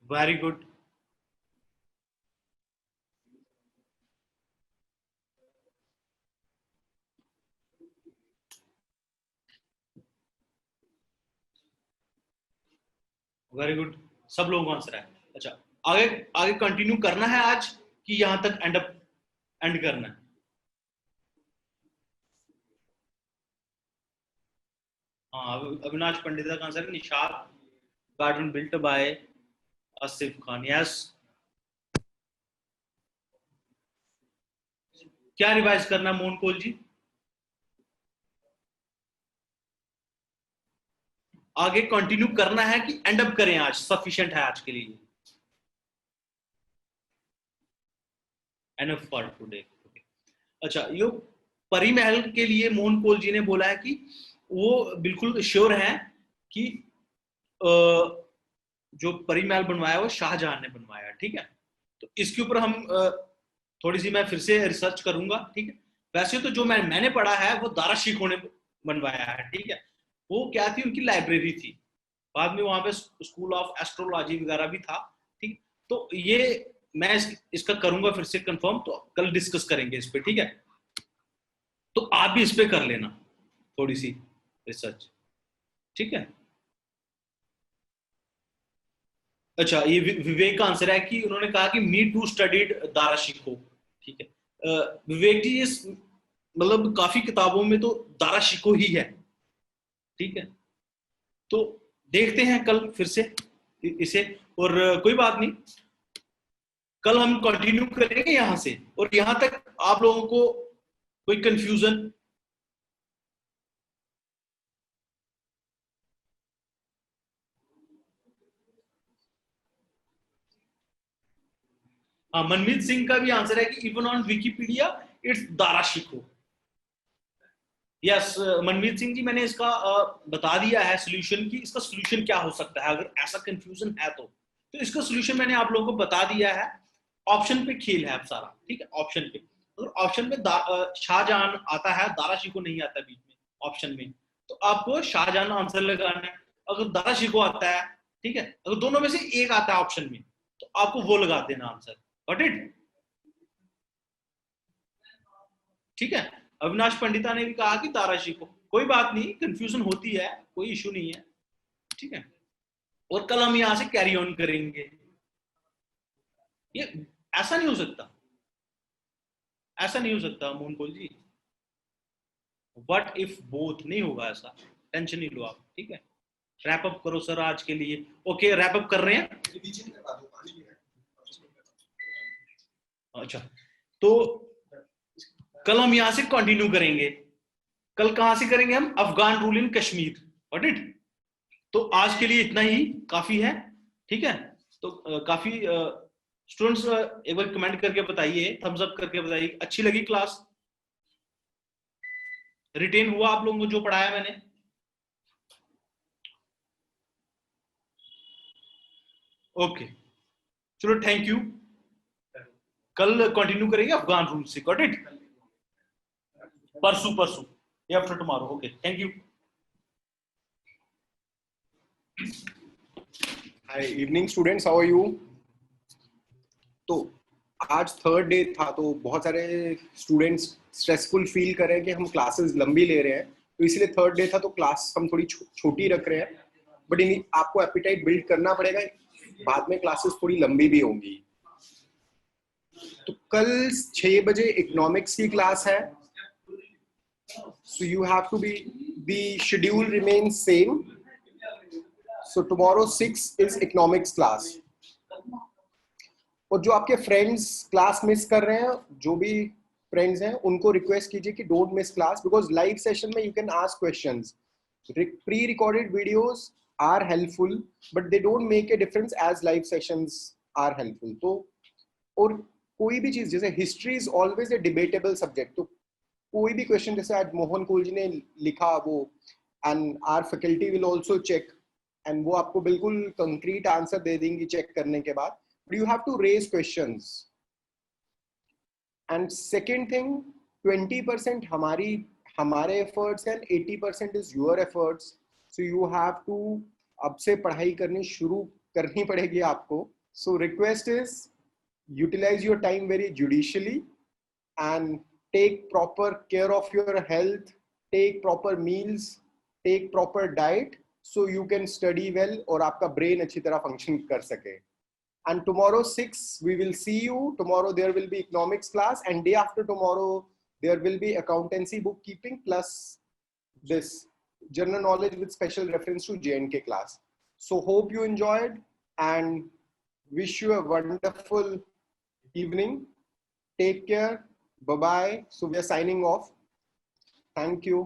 Very good, very good, सब लोगों को आंसर है। अच्छा, आगे आगे कंटिन्यू करना है आज कि यहां तक एंड करना है? हाँ, अविनाश पंडिता का आंसर है Nishat garden built by Asif Khan, yes. क्या रिवाइज करना है मोहन कोल जी? आगे कंटिन्यू करना है कि एंड अप करें? आज सफिशिएंट है आज के लिए, एनफ फॉर टुडे। अच्छा, यो परी महल के लिए मोहन कोल जी ने बोला है कि वो बिल्कुल श्योर है कि जो परी महल बनवाया वो शाहजहां ने बनवाया, ठीक है। तो इसके ऊपर हम थोड़ी सी मैं फिर से रिसर्च करूंगा, ठीक है। वैसे तो जो मैंने पढ़ा है वो दारा शिकोह ने बनवाया है, ठीक है। वो क्या थी, उनकी लाइब्रेरी थी। बाद में वहां पे स्कूल ऑफ एस्ट्रोलॉजी वगैरह भी था, ठीक। तो ये मैं इसका करूंगा फिर से कंफर्म, तो कल डिस्कस करेंगे इस पे, ठीक है। तो आप भी इस पे कर लेना थोड़ी सी रिसर्च, ठीक है। अच्छा, ये विवेक का आंसर है कि उन्होंने कहा कि me too studied Dara Shikoh, ठीक है। विवेक जी, इस मतलब काफी किताबों में तो दारा शिकोह ही है, ठीक है। तो देखते हैं कल फिर से इसे, और कोई बात नहीं, कल हम कंटिन्यू करेंगे यहां से, और यहां तक आप लोगों को कोई कंफ्यूजन? हाँ, मनमीत सिंह का भी आंसर है कि even on Wikipedia it's Dara Shikoh. Yes, Manmeet Singh ji, मैंने इसका बता दिया है सोल्यूशन की, इसका सोल्यूशन क्या हो सकता है अगर ऐसा कंफ्यूजन है तो इसका सोल्यूशन मैंने आप लोगों को बता दिया है। ऑप्शन पे खेल है अब सारा, ठीक है। ऑप्शन पे अगर ऑप्शन में शाहजहां आता है, दारा शिकोह नहीं आता बीच में ऑप्शन में, तो आपको शाहजहां आंसर लगाना है। अगर दारा शिकोह आता है, ठीक है, अगर दोनों में से एक आता है ऑप्शन में, तो आपको वो लगा देना आंसर। Got it? ठीक है। अविनाश पंडिता ने भी कहा कि दारा शिकोह। कोई बात नहीं, कंफ्यूजन होती है, कोई इशू नहीं है, ठीक है। और कल हम यहां से कैरी ऑन करेंगे। ये ऐसा नहीं हो सकता, ऐसा नहीं हो सकता मोहनकोल जी। व्हाट इफ बोथ नहीं होगा ऐसा, टेंशन नहीं लो आप, ठीक है। रैप अप करो सर आज के लिए। ओके, रैप अप कर रहे हैं। अच्छा, तो कल हम यहां से कंटिन्यू करेंगे, कल कहां से करेंगे हम? Afghan rule in Kashmir, got it? तो आज के लिए इतना ही काफी है, ठीक है? तो काफी स्टूडेंट्स एक बार कमेंट करके बताइए, थम्स अप करके बताइए अच्छी लगी क्लास, रिटेन हुआ आप लोगों को जो पढ़ाया मैंने? ओके, चलो थैंक यू। कल कंटिन्यू करेंगे अफगान रूल से, गॉट इट? परसों, परसों या after tomorrow. Okay, thank you. Hi evening students, how are you? तो आज थर्ड डे था, तो बहुत सारे स्टूडेंट्स स्ट्रेसफुल फील कर रहे हैं कि हम क्लासेस लंबी ले रहे हैं, तो इसलिए थर्ड डे था तो क्लास हम थोड़ी छोटी रख रहे हैं। बट इन आपको एपिटाइट बिल्ड करना पड़ेगा, बाद में क्लासेस थोड़ी लंबी भी होंगी। तो कल 6 बजे इकोनॉमिक्स की क्लास है, so you have to be, the schedule remains same. So tomorrow 6 is economics class. और जो आपके फ्रेंड्स क्लास मिस कर रहे हैं, जो भी फ्रेंड्स हैं, उनको रिक्वेस्ट कीजिए कि don't miss class, because live session में you can ask questions. Pre recorded videos are helpful, but they don't make a difference as live sessions are helpful. तो और कोई भी चीज, जैसे history is always a debatable subject, तो कोई भी क्वेश्चन जैसे आज मोहन कोल जी ने लिखा वो, and our faculty will also check, and वो आपको बिल्कुल कंक्रीट आंसर दे देंगी चेक करने के बाद. But you have to raise questions. And second thing, 20% हमारे efforts and 80% is your efforts. So you have to अब से पढ़ाई करनी शुरू करनी पड़ेगी आपको. So request is utilize your time very judicially and take proper care of your health, take proper meals, take proper diet, so you can study well और आपका brain अच्छी तरह function कर सके. And tomorrow 6 we will see you. Tomorrow there will be economics class, and day after tomorrow there will be accountancy bookkeeping plus this general knowledge with special reference to J&K class. So hope you enjoyed and wish you a wonderful evening. Take care. Bye bye. So we are signing off. Thank you.